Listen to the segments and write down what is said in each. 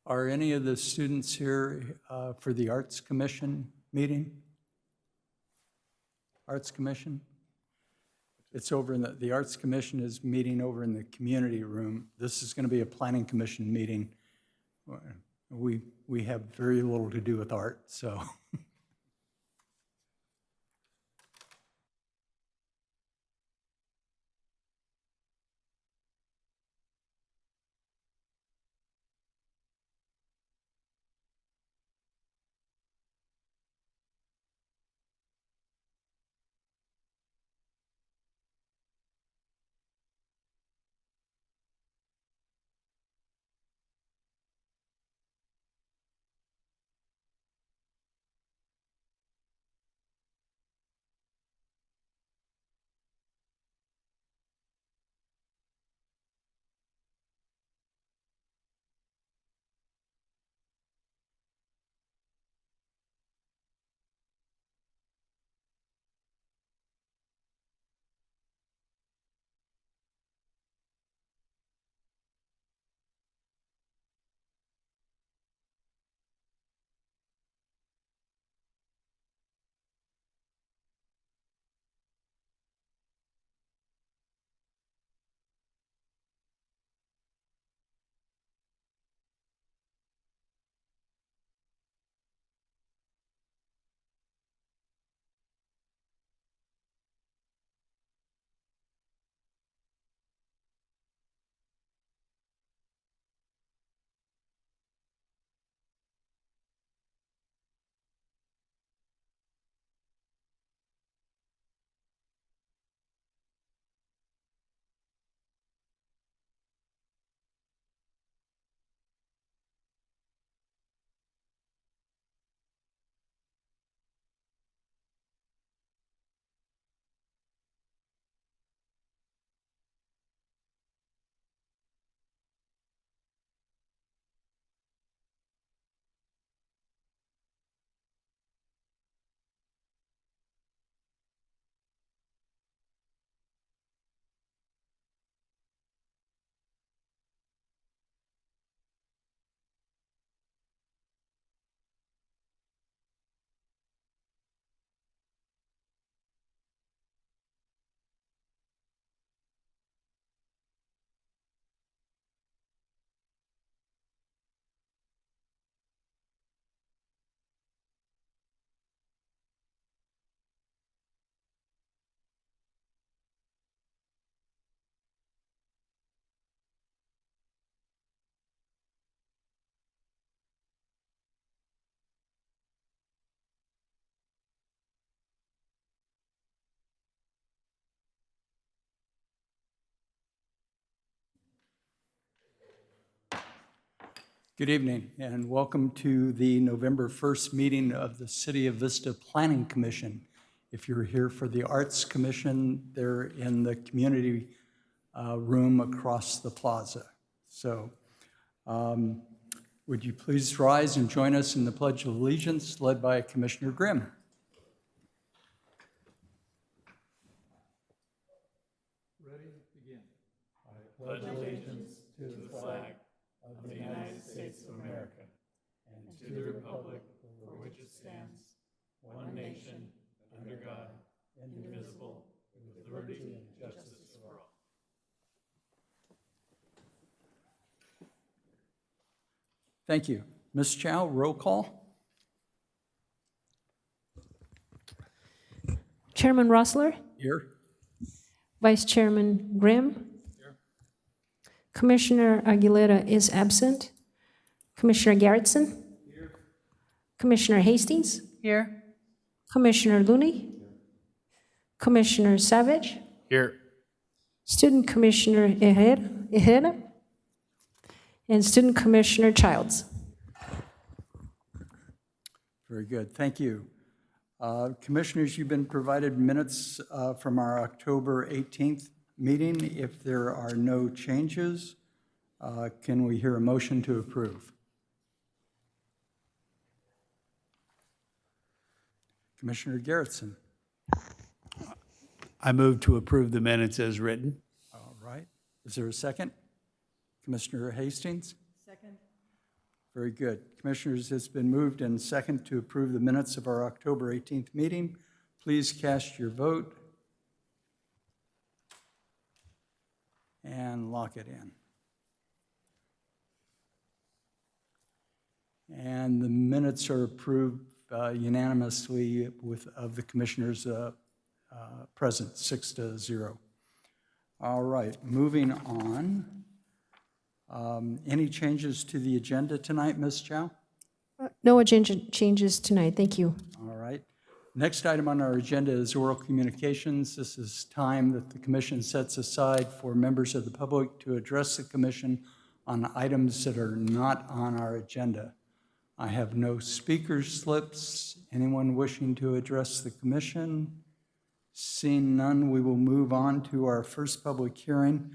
Are any of the students here for the Arts Commission meeting? Arts Commission? It's over in the Arts Commission is meeting over in the community room. This is going to be a Planning Commission meeting. We have very little to do with art, so. Good evening, and welcome to the November 1st meeting of the City of Vista Planning Commission. If you're here for the Arts Commission, they're in the community room across the plaza. So would you please rise and join us in the Pledge of Allegiance led by Commissioner Grimm. Ready? Begin. I pledge allegiance to the flag of the United States of America and to the republic for which it stands, one nation, under God, indivisible, with liberty and justice for all. Thank you. Ms. Chow, roll call. Chairman Rossler, Here. Vice Chairman Grimm. Here. Commissioner Aguilera is absent. Commissioner Garrettson. Here. Commissioner Hastings. Here. Commissioner Looney. Commissioner Savage. Here. Student Commissioner Herrera. And Student Commissioner Childs. Very good. Thank you. Commissioners, you've been provided minutes from our October 18th meeting. If there are no changes, can we hear a motion to approve? Commissioner Garrettson. I move to approve the minutes as written. All right. Is there a second? Commissioner Hastings? Second. Very good. Commissioners, it's been moved and second to approve the minutes of our October 18th meeting. Please cast your vote and lock it in. And the minutes are approved unanimously of the commissioners present, 6-0. All right, moving on. Any changes to the agenda tonight, Ms. Chow? No agenda changes tonight, thank you. All right. Next item on our agenda is oral communications. This is time that the commission sets aside for members of the public to address the commission on items that are not on our agenda. I have no speaker slips. Anyone wishing to address the commission? Seeing none, we will move on to our first public hearing.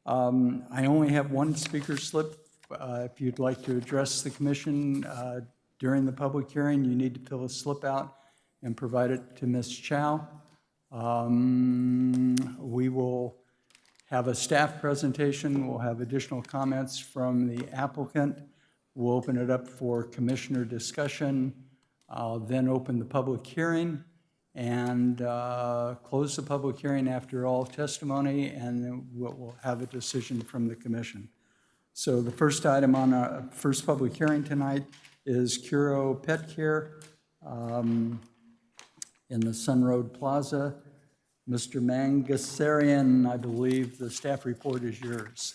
I only have one speaker slip. If you'd like to address the commission during the public hearing, you need to fill a slip out and provide it to Ms. Chow. We will have a staff presentation. We'll have additional comments from the applicant. We'll open it up for commissioner discussion. I'll then open the public hearing and close the public hearing after all testimony, and then we'll have a decision from the commission. So the first item on our first public hearing tonight is Curo Pet Care in the Sun Road Plaza. Mr. Mangasarian, I believe the staff report is yours.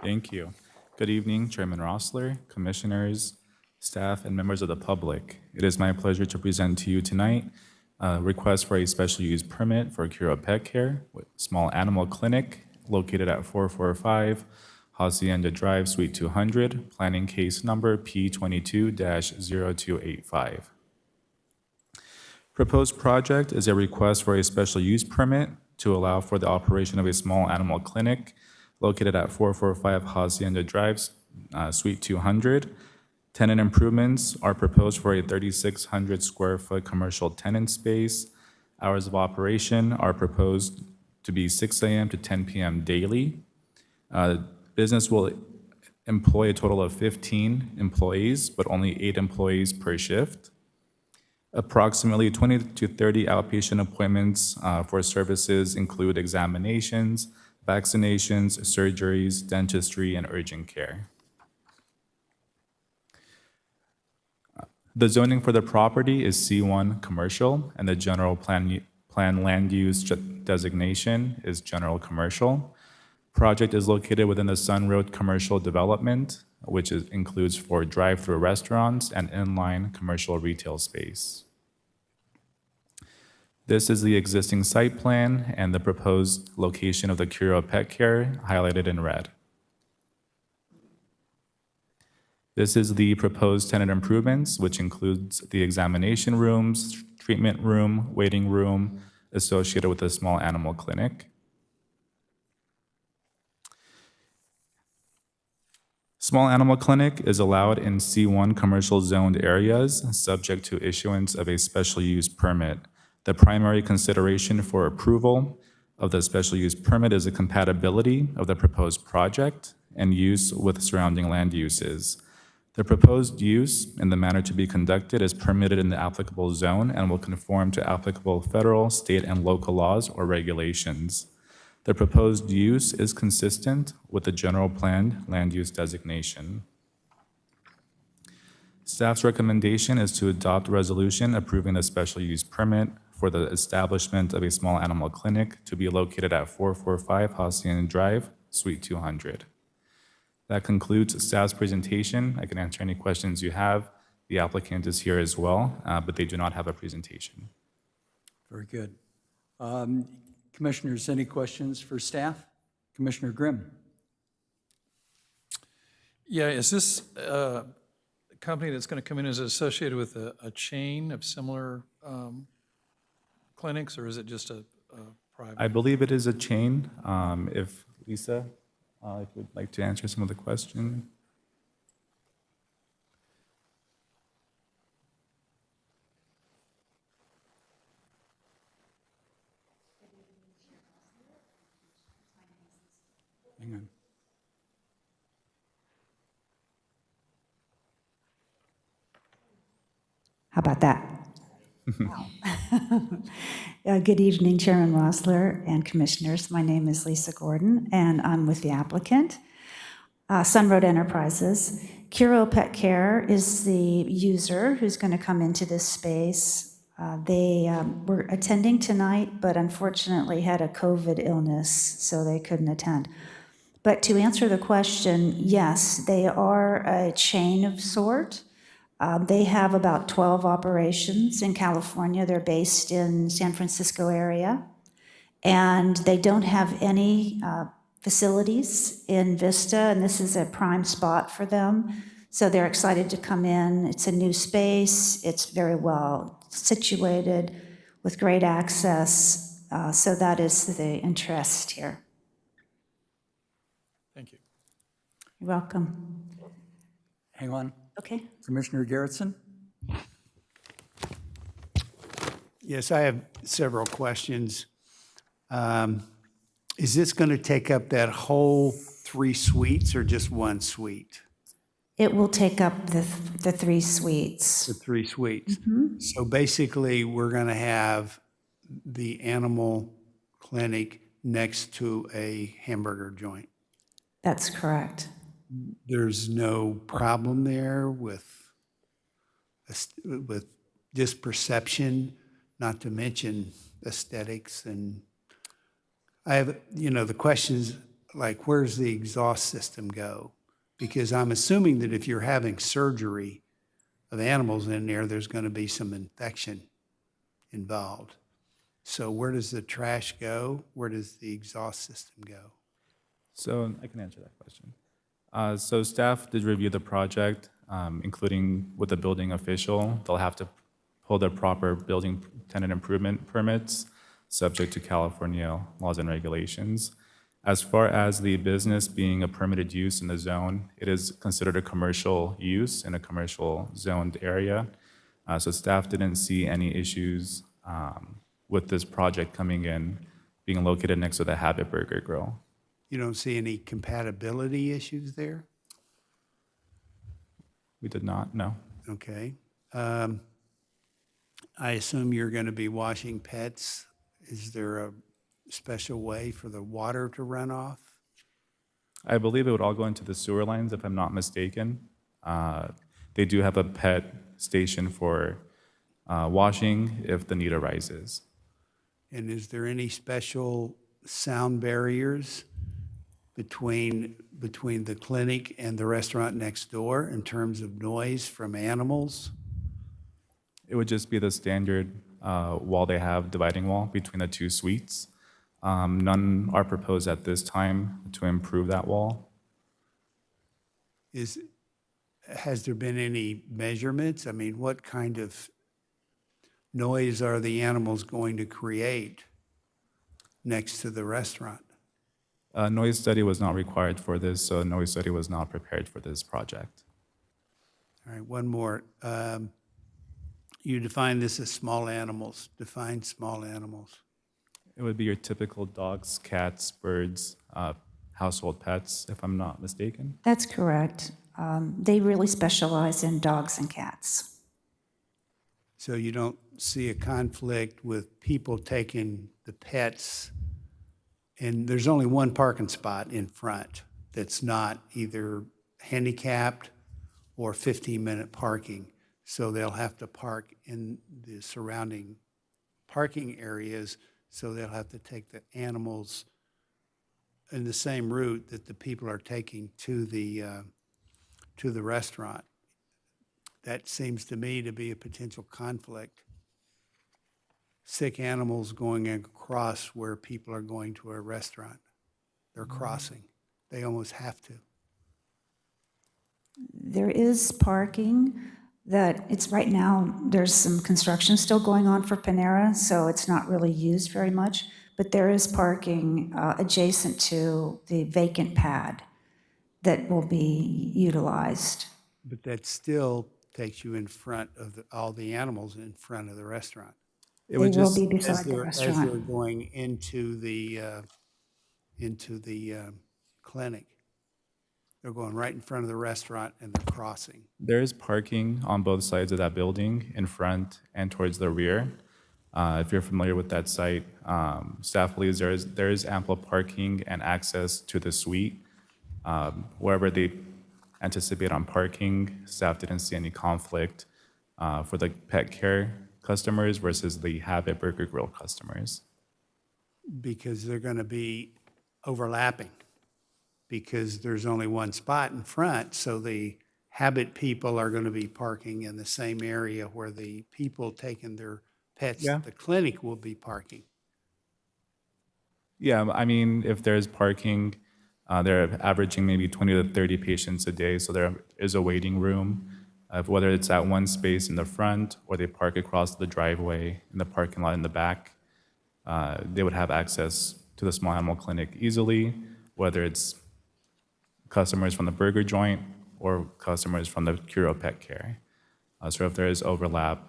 Thank you. Good evening, Chairman Rossler, commissioners, staff, and members of the public. It is my pleasure to present to you tonight a request for a special use permit for Curo Pet Care, with small animal clinic located at 445 Hacienda Drive, Suite 200, planning case number P22-0285. Proposed project is a request for a special use permit to allow for the operation of a small animal clinic located at 445 Hacienda Drive, Suite 200. Tenant improvements are proposed for a 3,600 square foot commercial tenant space. Hours of operation are proposed to be 6 a.m. to 10 p.m. daily. Business will employ a total of 15 employees, but only 8 employees per shift. Approximately 20 to 30 outpatient appointments for services include examinations, vaccinations, surgeries, dentistry, and urgent care. The zoning for the property is C1 commercial, and the general plan land use designation is general commercial. Project is located within the Sun Road commercial development, which includes 4 drive-through restaurants and inline commercial retail space. This is the existing site plan and the proposed location of the Curo Pet Care, highlighted in red. This is the proposed tenant improvements, which includes the examination rooms, treatment room, waiting room associated with a small animal clinic. Small animal clinic is allowed in C1 commercial zoned areas, subject to issuance of a special use permit. The primary consideration for approval of the special use permit is the compatibility of the proposed project and use with surrounding land uses. The proposed use in the manner to be conducted is permitted in the applicable zone and will conform to applicable federal, state, and local laws or regulations. The proposed use is consistent with the general planned land use designation. Staff's recommendation is to adopt a resolution approving the special use permit for the establishment of a small animal clinic to be located at 445 Hacienda Drive, Suite 200. That concludes staff's presentation. I can answer any questions you have. The applicant is here as well, but they do not have a presentation. Very good. Commissioners, any questions for staff? Commissioner Grimm. Yeah, is this a company that's going to come in, is it associated with a chain of similar clinics, or is it just a private? I believe it is a chain. If Lisa, if you would like to answer some of the question. Hang on. How about that? Good evening, Chairman Rosler and Commissioners. My name is Lisa Gordon, and I'm with the applicant, Sunroad Enterprises. Curo Pet Care is the user who's going to come into this space. They were attending tonight, but unfortunately had a COVID illness, so they couldn't attend. But to answer the question, yes, they are a chain of sort. They have about 12 operations in California. They're based in San Francisco area. And they don't have any facilities in Vista, and this is a prime spot for them. So they're excited to come in. It's a new space. It's very well situated with great access. So that is the interest here. Thank you. You're welcome. Hang on. Okay. Commissioner Garrettson? Yes, I have several questions. Is this going to take up that whole 3 suites or just 1 suite? It will take up the 3 suites. The 3 suites. So basically, we're going to have the animal clinic next to a hamburger joint. That's correct. There's no problem there with just perception, not to mention aesthetics. And I have, the questions like, where's the exhaust system go? Because I'm assuming that if you're having surgery of animals in there, there's going to be some infection involved. So where does the trash go? Where does the exhaust system go? So I can answer that question. So staff did review the project, including with the building official. They'll have to pull the proper building tenant improvement permits, subject to California laws and regulations. As far as the business being a permitted use in the zone, it is considered a commercial use in a commercial zoned area. So staff didn't see any issues with this project coming in, being located next to the Habit Burger Grill. You don't see any compatibility issues there? We did not, no. Okay. I assume you're going to be washing pets. Is there a special way for the water to run off? I believe it would all go into the sewer lines, if I'm not mistaken. They do have a pet station for washing if the need arises. And is there any special sound barriers between the clinic and the restaurant next door in terms of noise from animals? It would just be the standard wall they have, dividing wall between the 2 suites. None are proposed at this time to improve that wall. Has there been any measurements? I mean, what kind of noise are the animals going to create next to the restaurant? A noise study was not required for this, so a noise study was not prepared for this project. All right, one more. You define this as small animals. Define small animals. It would be your typical dogs, cats, birds, household pets, if I'm not mistaken. That's correct. They really specialize in dogs and cats. So you don't see a conflict with people taking the pets, and there's only one parking spot in front that's not either handicapped or 15-minute parking. So they'll have to park in the surrounding parking areas, so they'll have to take the animals in the same route that the people are taking to the restaurant. That seems to me to be a potential conflict. Sick animals going across where people are going to a restaurant. They're crossing. They almost have to. There is parking that it's right now, there's some construction still going on for Panera, so it's not really used very much, but there is parking adjacent to the vacant pad that will be utilized. But that still takes you in front of all the animals in front of the restaurant. It would They will just, be As beside the they're restaurant. going into the clinic. They're going right in front of the restaurant and they're crossing. There is parking on both sides of that building, in front and towards the rear. If you're familiar with that site, staff believes there is ample parking and access to the suite. Wherever they anticipate on parking, staff didn't see any conflict for the pet care customers versus the Habit Burger Grill customers. Because they're going to be overlapping, because there's only one spot in front, so the Habit people are going to be parking in the same area where the people taking their pets Yeah. to the clinic will be parking. Yeah, I mean, if there's parking, they're averaging maybe 20 to 30 patients a day, so there is a waiting room. Whether it's at one space in the front or they park across the driveway in the parking lot in the back, they would have access to the small animal clinic easily, whether it's customers from the burger joint or customers from the Curo Pet Care. So if there is overlap,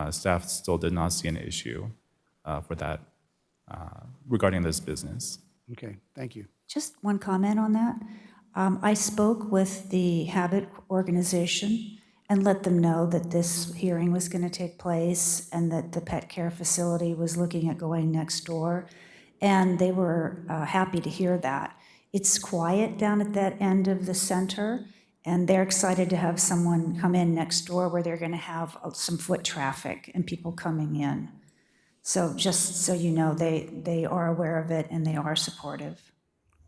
staff still did not see an issue for that regarding this business. Okay, thank you. Just one comment on that. I spoke with the Habit organization and let them know that this hearing was going to take place and that the pet care facility was looking at going next door. And they were happy to hear that. It's quiet down at that end of the center, and they're excited to have someone come in next door where they're going to have some foot traffic and people coming in. So just so you know, they are aware of it and they are supportive.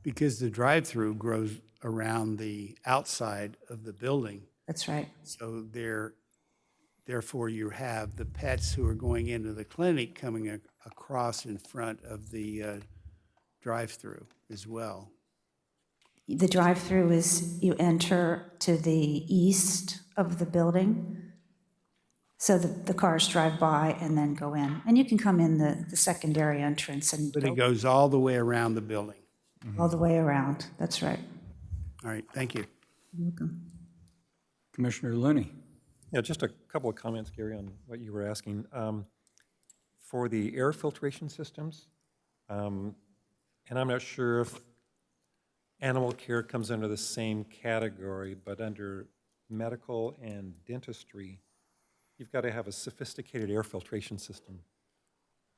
Because the drive-through grows around the outside of the building. That's right. So therefore you have the pets who are going into the clinic coming across in front of the drive-through as well. The drive-through is you enter to the east of the building. So the cars drive by and then go in. And you can come in the secondary entrance and But it go goes all the way around the building. all the way around. That's right. All right, thank you. You're welcome. Commissioner Looney. Yeah, just a couple of comments, Gary, on what you were asking. For the air filtration systems, and I'm not sure if animal care comes under the same category, but under medical and dentistry, you've got to have a sophisticated air filtration system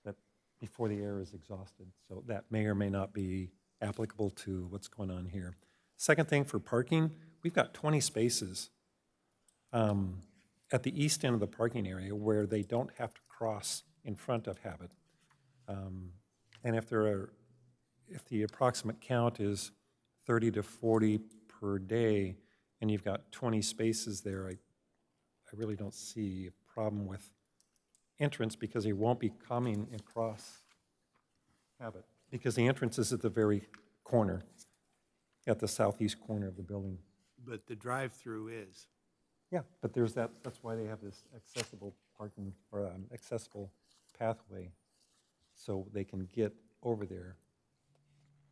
that before the air is exhausted. So that may or may not be applicable to what's going on here. Second thing, for parking, we've got 20 spaces at the east end of the parking area where they don't have to cross in front of Habit. And if the approximate count is 30 to 40 per day, and you've got 20 spaces there, I really don't see a problem with entrance because they won't be coming across Habit, because the entrance is at the very corner, at the southeast corner of the building. But the drive-through is. Yeah, but there's that's why they have this accessible parking, or accessible pathway, so they can get over there.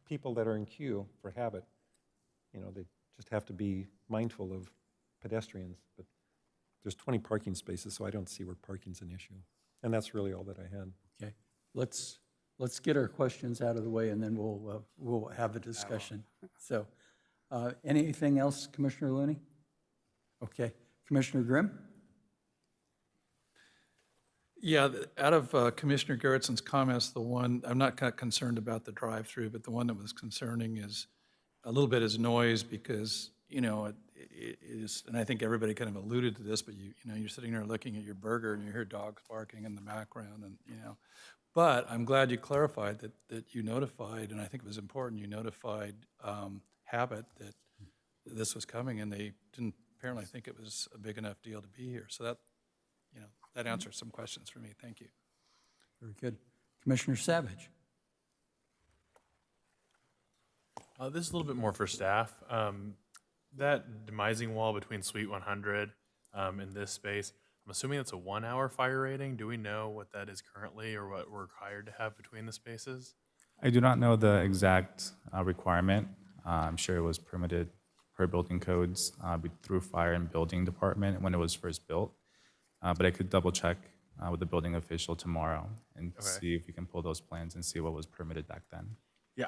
People that are in queue for Habit, they just have to be mindful of pedestrians, but there's 20 parking spaces, so I don't see where parking's an issue. And that's really all that I had. Okay, let's get our questions out of the way, and then we'll have a discussion. So, anything else, Commissioner Looney? Okay, Commissioner Grimm? Yeah, out of Commissioner Gerritsen's comments, the one, I'm not concerned about the drive-through, but the one that was concerning is a little bit is noise because, it is, and I think everybody kind of alluded to this, but you're sitting there looking at your burger and you hear dogs barking in the background and, But I'm glad you clarified that you notified, and I think it was important, you notified Habit that this was coming and they didn't apparently think it was a big enough deal to be here. So that answers some questions for me. Thank you. Very good. Commissioner Savage? This is a little bit more for staff. That demising wall between Suite 100 and this space, I'm assuming it's a 1-hour fire rating. Do we know what that is currently or what we're required to have between the spaces? I do not know the exact requirement. I'm sure it was permitted per building codes through fire and building department when it was first built. But I could double check with the building official tomorrow and see if we can pull those plans and see what was permitted back then. Yeah,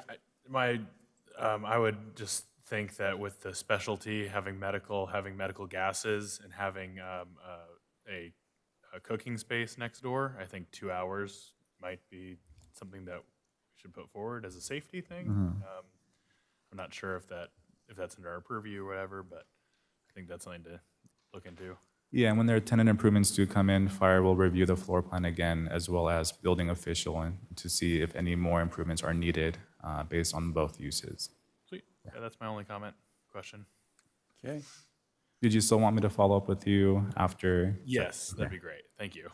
I would just think that with the specialty, having medical gases, and having a cooking space next door, I think 2 hours might be something that we should put forward as a safety thing. I'm not sure if that's under our purview or whatever, but I think that's something to look into. Yeah, and when their tenant improvements do come in, fire will review the floor plan again, as well as building official, and to see if any more improvements are needed based on both uses. Sweet. Yeah, that's my only question. Okay. Did you still want me to follow up with you after? Yes, that'd be great. Thank you.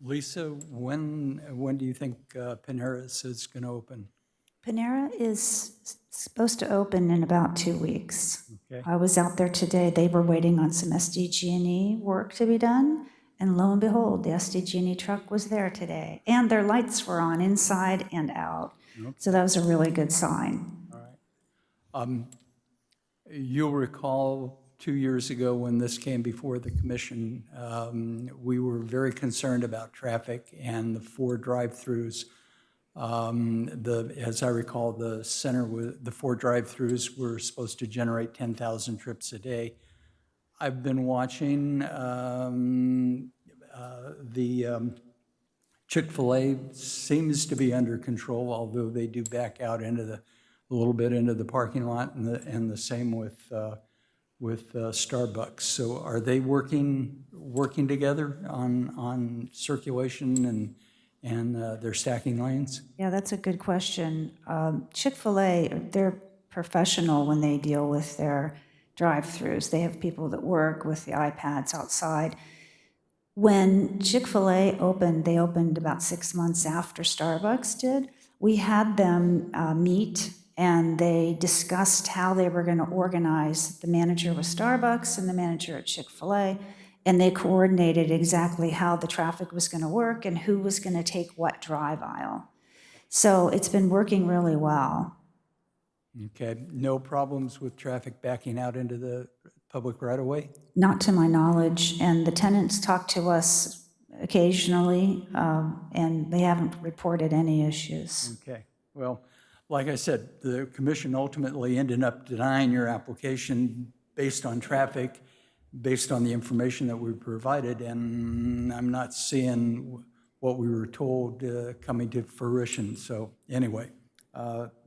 Lisa, when do you think Panera's is going to open? Panera is supposed to open in about 2 weeks. Okay. I was out there today. They were waiting on some SDG&E work to be done, and lo and behold, the SDG&E truck was there today, and their lights were on inside and out. So that was a really good sign. All right. You'll recall 2 years ago when this came before the commission, we were very concerned about traffic and the 4 drive-throughs. As I recall, the 4 drive-throughs were supposed to generate 10,000 trips a day. I've been watching the Chick-fil-A seems to be under control, although they do back out a little bit into the parking lot, and the same with Starbucks. So are they working together on circulation and they're stacking lanes? Yeah, that's a good question. Chick-fil-A, they're professional when they deal with their drive-throughs. They have people that work with the iPads outside. When Chick-fil-A opened, they opened about 6 months after Starbucks did. We had them meet, and they discussed how they were going to organize the manager with Starbucks and the manager at Chick-fil-A, and they coordinated exactly how the traffic was going to work and who was going to take what drive aisle. So it's been working really well. Okay, no problems with traffic backing out into the public right-of-way? Not to my knowledge, and the tenants talk to us occasionally, and they haven't reported any issues. Okay, well, like I said, the commission ultimately ended up denying your application based on traffic, based on the information that we provided, and I'm not seeing what we were told coming to fruition. So anyway,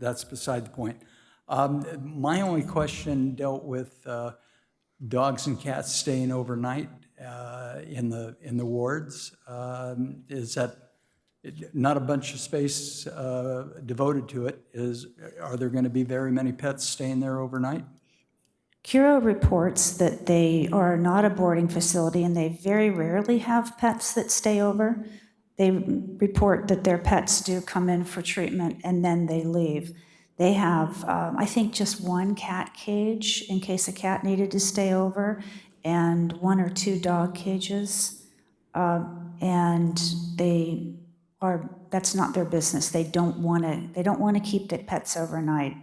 that's beside the point. My only question dealt with dogs and cats staying overnight in the wards. Is that not a bunch of space devoted to it? Are there going to be very many pets staying there overnight? Curo reports that they are not a boarding facility, and they very rarely have pets that stay over. They report that their pets do come in for treatment and then they leave. They have, I think, just 1 cat cage in case a cat needed to stay over, and 1 or 2 dog cages. And that's not their business. They don't want to keep the pets overnight.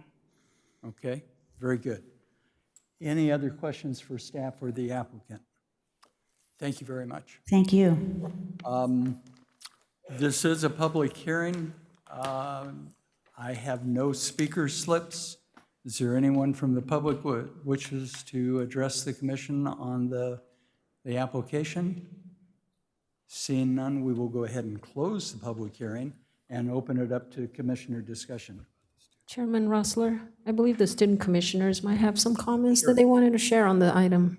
Okay, very good. Any other questions for staff or the applicant? Thank you very much. Thank you. This is a public hearing. I have no speaker slips. Is there anyone from the public who wishes to address the commission on the application? Seeing none, we will go ahead and close the public hearing and open it up to commissioner discussion. Chairman Rossler, I believe the student commissioners might have some comments that they wanted to share on the item.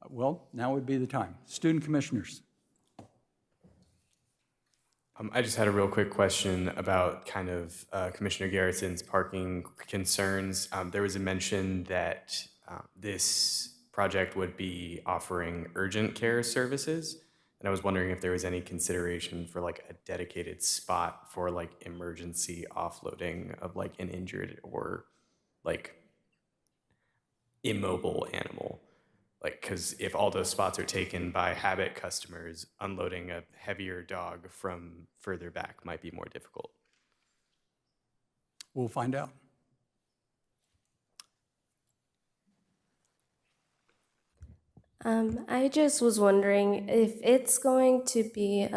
Well, now would be the time. Student commissioners. I just had a real quick question about kind of Commissioner Garrison's parking concerns. There was a mention that this project would be offering urgent care services. And I was wondering if there was any consideration for like a dedicated spot for like emergency offloading of like an injured or like immobile animal. Like, because if all those spots are taken by habit customers, unloading a heavier dog from further back might be more difficult. We'll find out. I just was wondering if it's going to be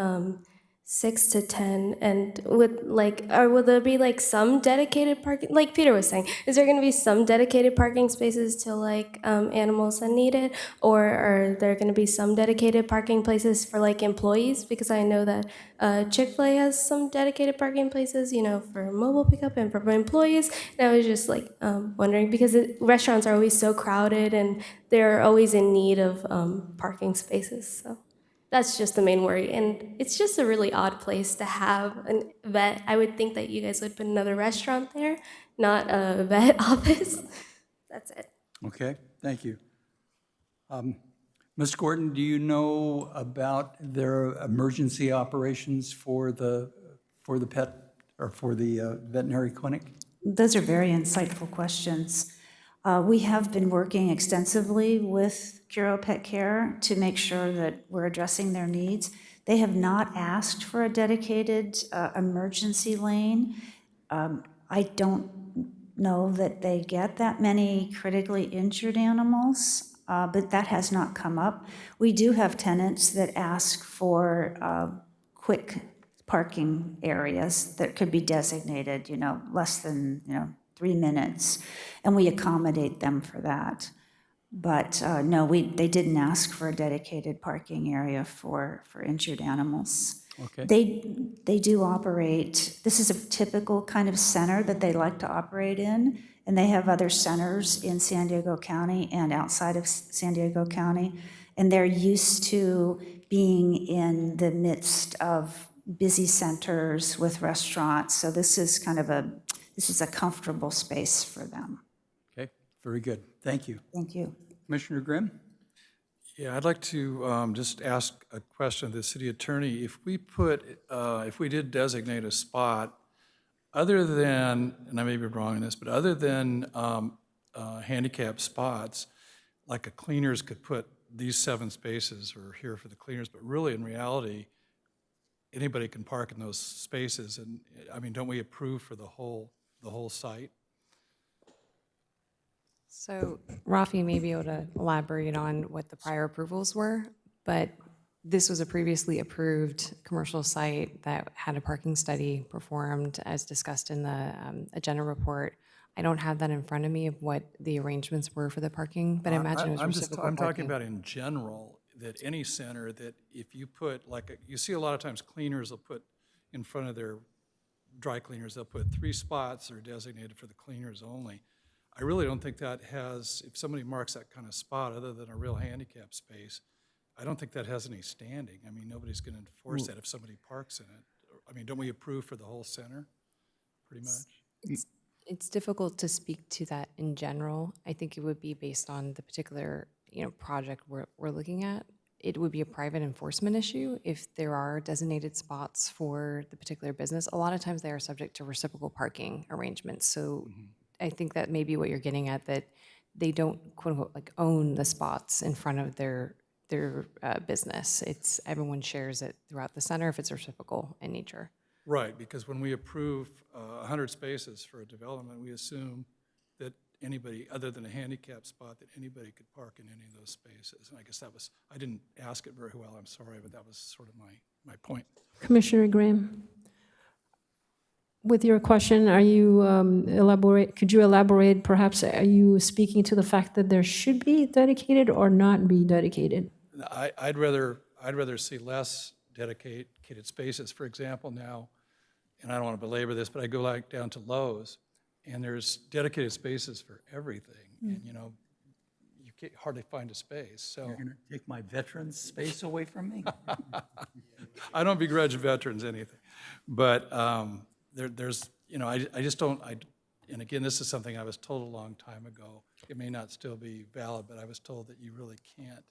6 to 10, and will there be like some dedicated parking, like Peter was saying, is there going to be some dedicated parking spaces to like animals that need it, or are there going to be some dedicated parking places for like employees? Because I know that Chick-fil-A has some dedicated parking places, for mobile pickup and for employees. And I was just like wondering, because restaurants are always so crowded and they're always in need of parking spaces, so. That's just the main worry. And it's just a really odd place to have an vet. I would think that you guys would put another restaurant there, not a vet office. That's it. Okay, thank you. Ms. Gordon, do you know about their emergency operations for the pet or for the veterinary clinic? Those are very insightful questions. We have been working extensively with Curo Pet Care to make sure that we're addressing their needs. They have not asked for a dedicated emergency lane. I don't know that they get that many critically injured animals, but that has not come up. We do have tenants that ask for quick parking areas that could be designated, less than, 3 minutes, and we accommodate them for that. But no, they didn't ask for a dedicated parking area for injured animals. Okay. They do operate, this is a typical kind of center that they like to operate in, and they have other centers in San Diego County and outside of San Diego County, and they're used to being in the midst of busy centers with restaurants, so this is a comfortable space for them. Okay, very good. Thank you. Thank you. Commissioner Grimm? Yeah, I'd like to just ask a question of the city attorney. If we did designate a spot, other than, and I may be wrong in this, but other than handicap spots, like a cleaners could put these 7 spaces are here for the cleaners, but really in reality, anybody can park in those spaces. And I mean, don't we approve for the whole site? So Rafi may be able to elaborate on what the prior approvals were, but this was a previously approved commercial site that had a parking study performed as discussed in the agenda report. I don't have that in front of me of what the arrangements were for the parking, but I imagine it was reciprocal I'm talking parking. about in general, that any center that if you put, you see a lot of times cleaners will put in front of their dry cleaners, they'll put 3 spots that are designated for the cleaners only. I really don't think that has, if somebody marks that kind of spot other than a real handicap space, I don't think that has any standing. I mean, nobody's going to enforce that if somebody parks in it. I mean, don't we approve for the whole center, pretty much? It's difficult to speak to that in general. I think it would be based on the particular, project we're looking at. It would be a private enforcement issue if there are designated spots for the particular business. A lot of times they are subject to reciprocal parking arrangements. So I think that may be what you're getting at, that they don't, quote unquote, like own the spots in front of their business. It's everyone shares it throughout the center if it's reciprocal in nature. Right, because when we approve 100 spaces for a development, we assume that anybody, other than a handicap spot, that anybody could park in any of those spaces. And I guess that was, I didn't ask it very well, I'm sorry, but that was sort of my point. Commissioner Graham, with your question, are you could you elaborate, perhaps, are you speaking to the fact that there should be dedicated or not be dedicated? I'd rather see less dedicated spaces. For example, now, and I don't want to belabor this, but I go down to Lowe's, and there's dedicated spaces for everything, and you can't hardly find a space. So You're going to take my veterans' space away from me? I don't begrudge veterans anything, but there's I just don't. And again, this is something I was told a long time ago. It may not still be valid, but I was told that you really can't.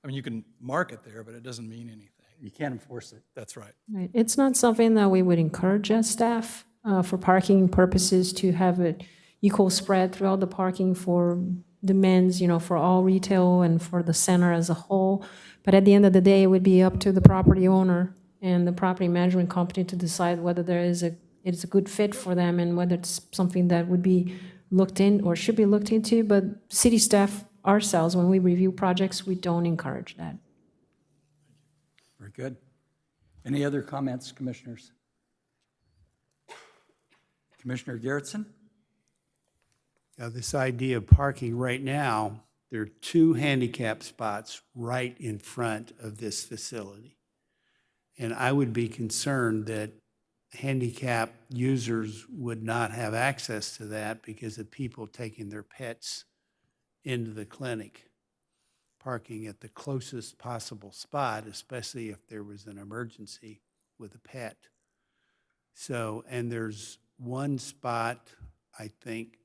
I mean, you can mark it there, but it doesn't mean anything. You can't enforce it. That's right. Right. It's not something that we would encourage as staff for parking purposes to have an equal spread throughout the parking for demands, for all retail and for the center as a whole. But at the end of the day, it would be up to the property owner and the property management company to decide whether it's a good fit for them and whether it's something that would be looked in or should be looked into. But city staff ourselves, when we review projects, we don't encourage that. Very good. Any other comments, commissioners? Commissioner Garrettson? Now, this idea of parking right now, there are 2 handicap spots right in front of this facility. And I would be concerned that handicap users would not have access to that because of people taking their pets into the clinic, parking at the closest possible spot, especially if there was an emergency with a pet. So, and there's one spot, I think,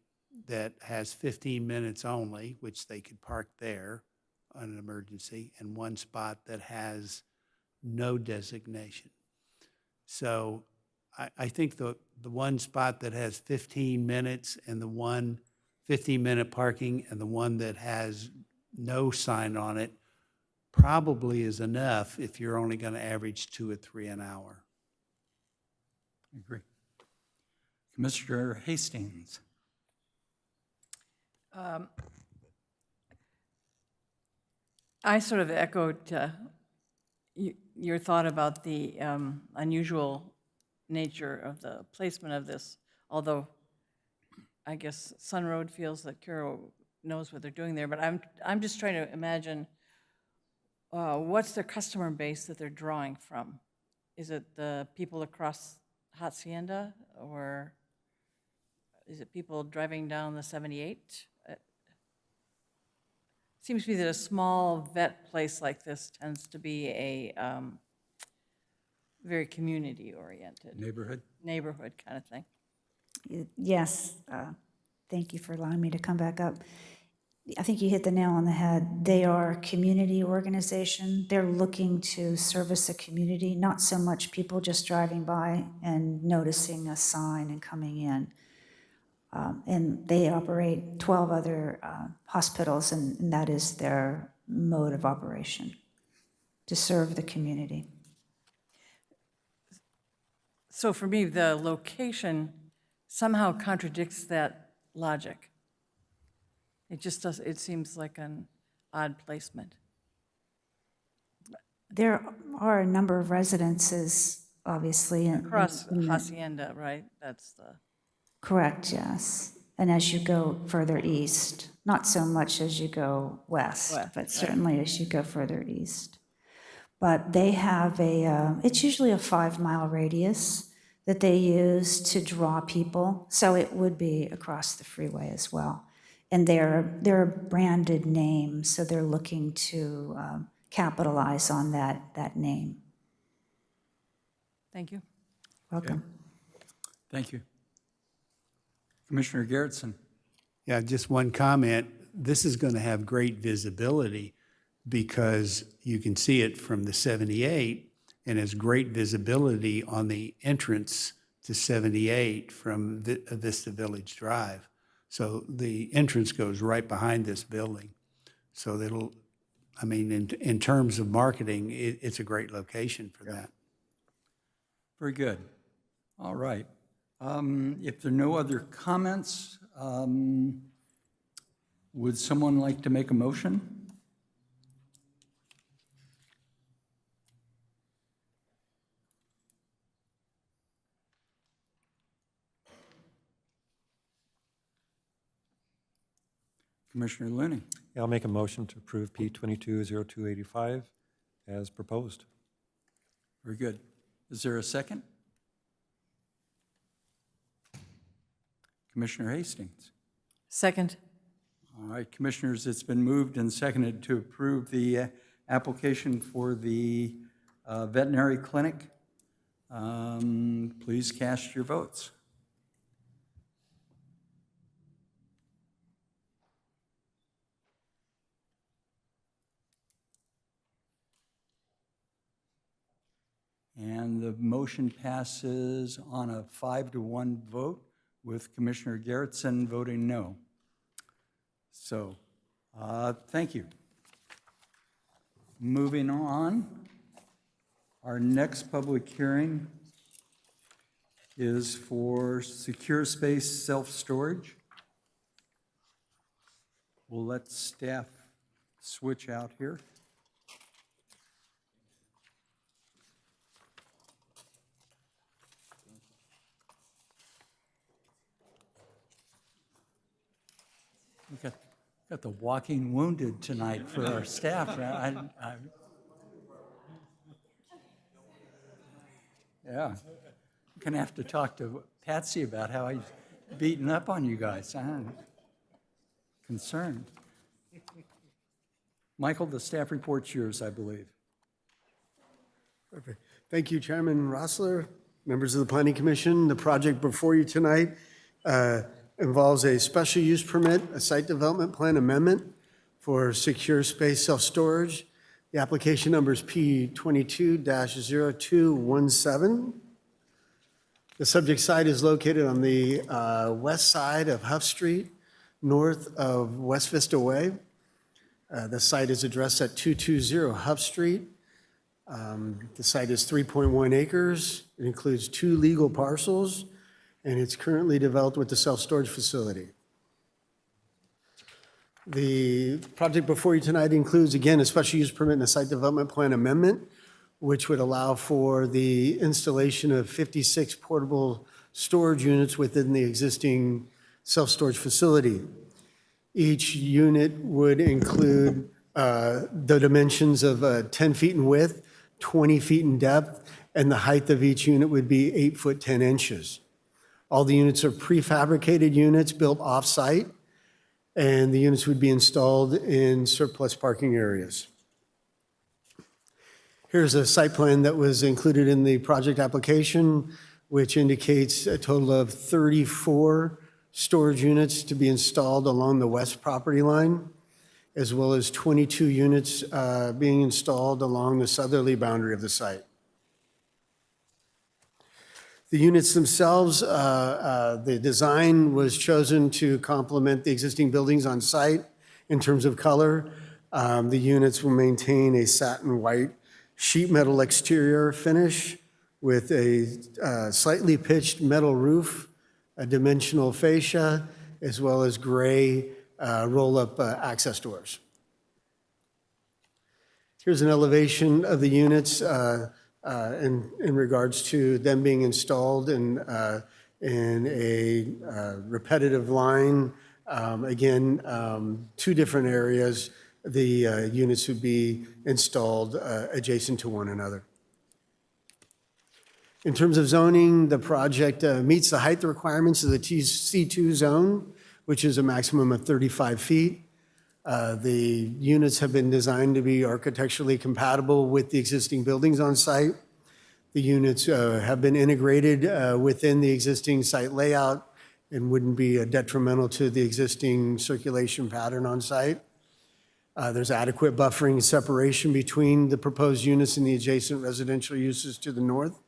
that has 15 minutes only, which they could park there on an emergency, and one spot that has no designation. So I think the one spot that has 15 minutes and the one 15-minute parking and the one that has no sign on it probably is enough if you're only going to average 2 or 3 an hour. I agree. Commissioner Hastings? I sort of echoed your thought about the unusual nature of the placement of this, although I guess Sun Road feels that Curo knows what they're doing there, but I'm just trying to imagine what's their customer base that they're drawing from? Is it the people across Hacienda, or is it people driving down the 78? Seems to me that a small vet place like this tends to be a very community-oriented. Neighborhood kind of thing. Yes, thank you for allowing me to come back up. I think you hit the nail on the head. They are a community organization. They're looking to service a community, not so much people just driving by and noticing a sign and coming in. And they operate 12 other hospitals, and that is their mode of operation, to serve the community. So for me, the location somehow contradicts that logic. It just does, it seems like an odd placement. There are a number of residences, obviously. Across Hacienda, right? That's the... Correct, yes. And as you go further east, not so much as you go west, but certainly as you go further east. But they have it's usually a 5-mile radius that they use to draw people. So it would be across the freeway as well. And they're a branded name, so they're looking to capitalize on that name. Thank you. Welcome. Okay. Thank you. Commissioner Garrettson? Yeah, just one comment. This is going to have great visibility because you can see it from the 78 and has great visibility on the entrance to 78 from Vista Village Drive. So the entrance goes right behind this building. So that'll, I mean, in terms of marketing, it's a great location for that. Very good. All right. If there are no other comments, would someone like to make a motion? Commissioner Looney. Yeah, I'll make a motion to approve P 220285 as proposed. Very good. Is there a second? Commissioner Hastings. Second. All right, commissioners, it's been moved and seconded to approve the application for the veterinary clinic. Please cast your votes. And the motion passes on a 5-to-1 vote, with Commissioner Garrettson voting no. So, thank you. Moving on, our next public hearing is for secure space self-storage. We'll let staff switch out here. Got the walking wounded tonight for our staff. Yeah. I'm gonna have to talk to Patsy about how he's beating up on you guys. I'm concerned. Michael, the staff report's yours, I believe. Perfect. Thank you, Chairman Rossler, members of the Planning Commission. The project before you tonight involves a special use permit, a site development plan amendment for secure space self-storage. The application number is P22-0217. The subject site is located on the west side of Huff Street, north of West Vista Way. The site is addressed at 220 Huff Street. The site is 3.1 acres. It includes 2 legal parcels, and it's currently developed with the self-storage facility. The project before you tonight includes, again, a special use permit and a site development plan amendment, which would allow for the installation of 56 portable storage units within the existing self-storage facility. Each unit would include the dimensions of 10 feet in width, 20 feet in depth, and the height of each unit would be 8 foot 10 inches. All the units are prefabricated units built off-site, and the units would be installed in surplus parking areas. Here's a site plan that was included in the project application, which indicates a total of 34 storage units to be installed along the west property line, as well as 22 units being installed along the southerly boundary of the site. The units themselves, the design was chosen to complement the existing buildings on site in terms of color. The units will maintain a satin white sheet metal exterior finish with a slightly pitched metal roof, a dimensional fascia, as well as gray roll-up access doors. Here's an elevation of the units in regards to them being installed in a repetitive line. Again, 2 different areas. The units would be installed adjacent to one another. In terms of zoning, the project meets the height requirements of the C2 zone, which is a maximum of 35 feet. The units have been designed to be architecturally compatible with the existing buildings on site. The units have been integrated within the existing site layout and wouldn't be detrimental to the existing circulation pattern on site. There's adequate buffering and separation between the proposed units and the adjacent residential uses to the north.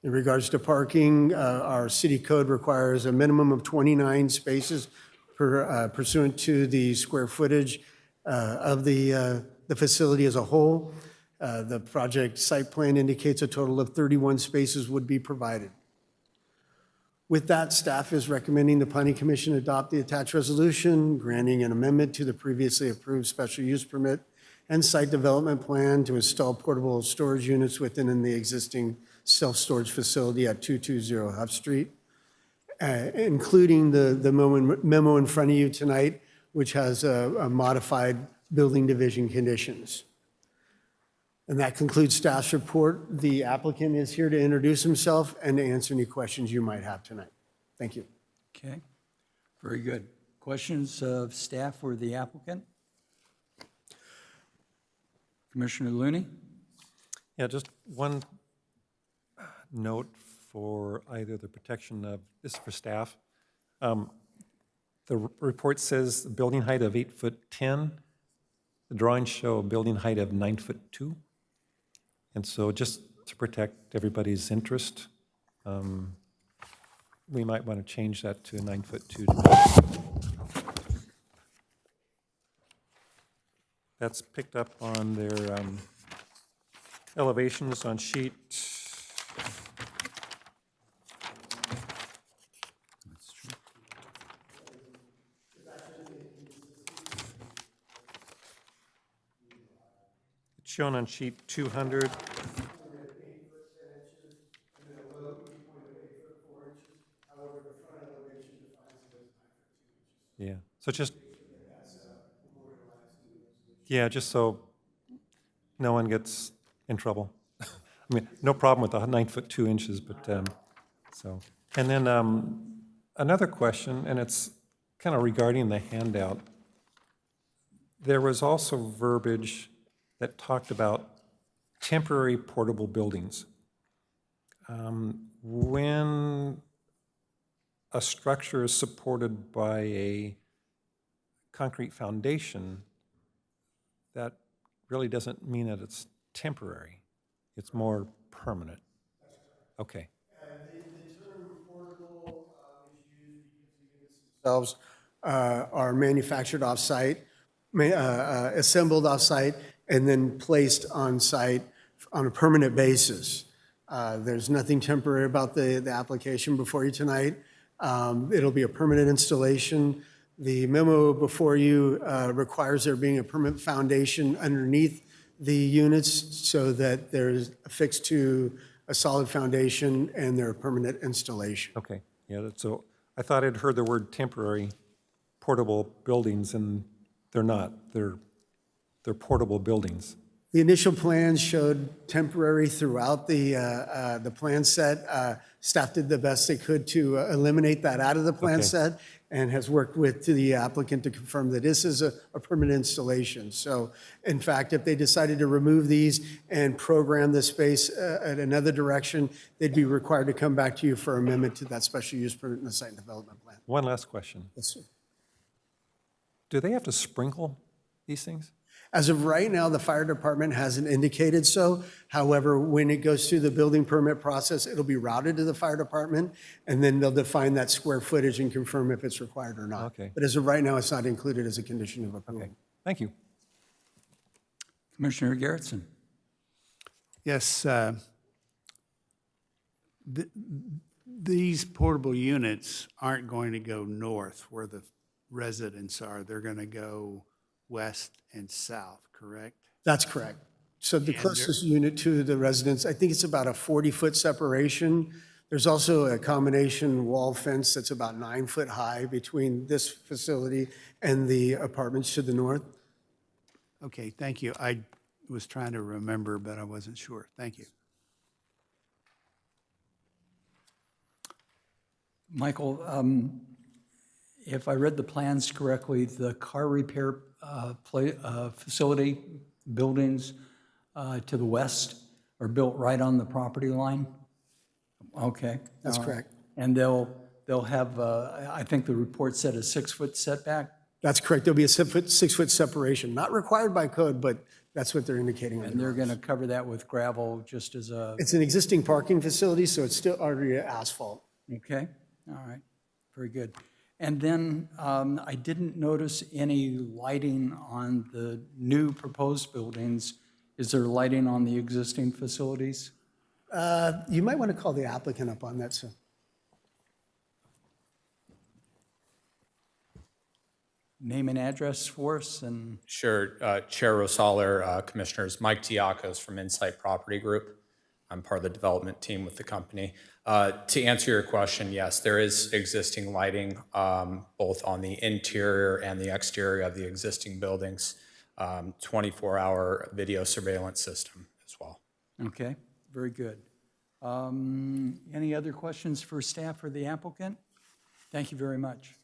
In regards to parking, our city code requires a minimum of 29 spaces pursuant to the square footage of the facility as a whole. The project site plan indicates a total of 31 spaces would be provided. With that, staff is recommending the Planning Commission adopt the attached resolution, granting an amendment to the previously approved special use permit and site development plan to install portable storage units within the existing self-storage facility at 220 Huff Street, including the memo in front of you tonight, which has a modified building division conditions. And that concludes staff's report. The applicant is here to introduce himself and to answer any questions you might have tonight. Thank you. Okay, very good. Questions of staff or the applicant? Commissioner Looney? Yeah, just one note for either the protection of, this is for staff. The report says the building height of 8 foot 10. The drawings show a building height of 9 foot 2. And so just to protect everybody's interest, we might want to change that to 9 foot 2. That's picked up on their elevations on sheet. It's shown on sheet 200. Yeah, so just Yeah, just so no one gets in trouble. I mean, no problem with the 9 foot 2 inches, but, so. And then another question, and it's kind of regarding the handout. There was also verbiage that talked about temporary portable buildings. When a structure is supported by a concrete foundation, that really doesn't mean that it's temporary. It's more permanent. Okay. Themselves are manufactured off-site, assembled off-site, and then placed on-site on a permanent basis. There's nothing temporary about the application before you tonight. It'll be a permanent installation. The memo before you requires there being a permanent foundation underneath the units so that there's affixed to a solid foundation and they're a permanent installation. Okay, yeah, so I thought I'd heard the word temporary portable buildings, and they're not. They're portable buildings. The initial plans showed temporary throughout the plan set. Staff did the best they could to eliminate that out of the plan Okay. set and has worked with the applicant to confirm that this is a permanent installation. So in fact, if they decided to remove these and program the space at another direction, they'd be required to come back to you for amendment to that special use permit in the site development plan. One last question. Yes, sir. Do they have to sprinkle these things? As of right now, the fire department hasn't indicated so. However, when it goes through the building permit process, it'll be routed to the fire department, and then they'll define that square footage and confirm if it's required or not. Okay. But as of right now, it's not included as a condition of approval. Okay, thank you. Commissioner Garrettson. Yes, these portable units aren't going to go north where the residents are. They're going to go west and south, correct? That's correct. So the closest unit to the residence, I think it's about a 40-foot separation. There's also a combination wall fence that's about 9 foot high between this facility and the apartments to the north. Okay, thank you. I was trying to remember, but I wasn't sure. Thank you. Michael, if I read the plans correctly, the car repair facility buildings to the west are built right on the property line? Okay. That's all right. correct. And they'll have, I think the report said a 6-foot setback? That's correct. There'll be a 6-foot separation, not required by code, but that's what they're indicating. on the And they're drawings. going to cover that with gravel just as a, It's an existing parking facility, so it's still already asphalt. okay, all right, very good. And then I didn't notice any lighting on the new proposed buildings. Is there lighting on the existing facilities? You might want to call the applicant up on that, sir. Name and address for us, and Sure. Chair Rosaler, Commissioners, Mike Diakos from Insight Property Group. I'm part of the development team with the company. To answer your question, yes, there is existing lighting both on the interior and the exterior of the existing buildings, 24-hour video surveillance system as well. okay, very good. Any other questions for staff or the applicant? Thank you very much.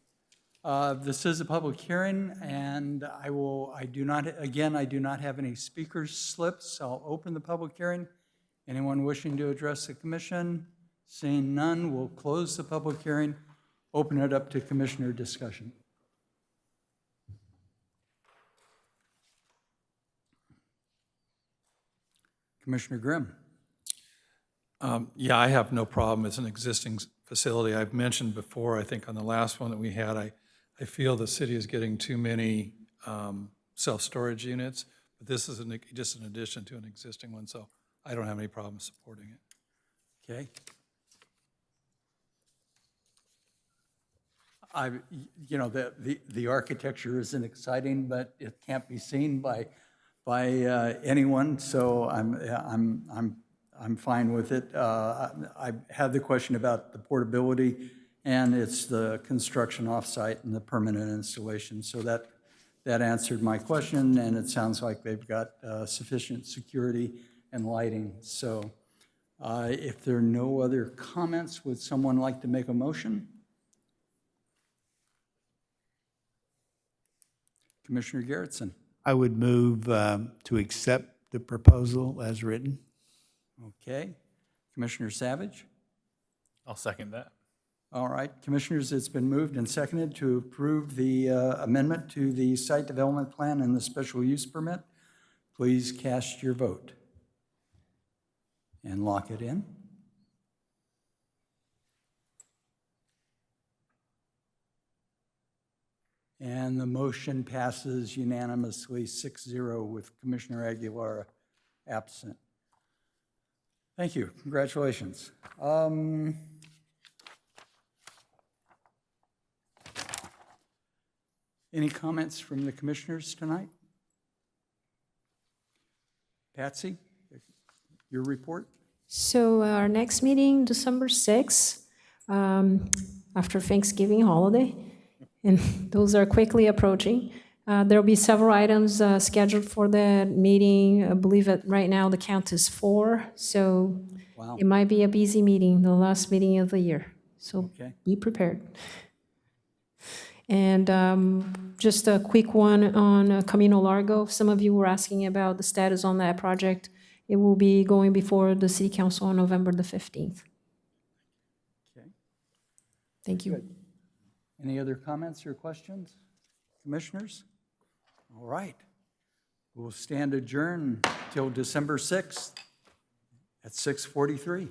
This is a public hearing, and I do not have any speakers slips. I'll open the public hearing. Anyone wishing to address the commission? Seeing none, we'll close the public hearing, open it up to commissioner discussion. Commissioner Grimm. Yeah, I have no problem. It's an existing facility. I've mentioned before, I think on the last one that we had, I feel the city is getting too many self-storage units, but this is just an addition to an existing one, so I don't have any problem supporting it. Okay. The architecture isn't exciting, but it can't be seen by anyone, so I'm fine with it. I had the question about the portability, and it's the construction offsite and the permanent installation, so that answered my question, and it sounds like they've got sufficient security and lighting. So if there are no other comments, would someone like to make a motion? Commissioner Garrettson. I would move to accept the proposal as written. Okay. Commissioner Savage? I'll second that. All right, Commissioners, it's been moved and seconded to approve the amendment to the site development plan and the special use permit. Please cast your vote and lock it in. And the motion passes unanimously 6-0 with Commissioner Aguilar absent. Thank you. Congratulations. Any comments from the commissioners tonight? Patsy, your report? So our next meeting, December 6th, after Thanksgiving holiday, and those are quickly approaching. There'll be several items scheduled for that meeting. I believe that right now the count is 4, so Wow. it might be a busy meeting, the last meeting of the year. So Okay. be prepared. And just a quick one on Camino Largo. Some of you were asking about the status on that project. It will be going before the City Council on November the 15th. Okay. Thank you. Good. Any other comments or questions, commissioners? All right. We'll stand adjourned till December 6th at 6:43.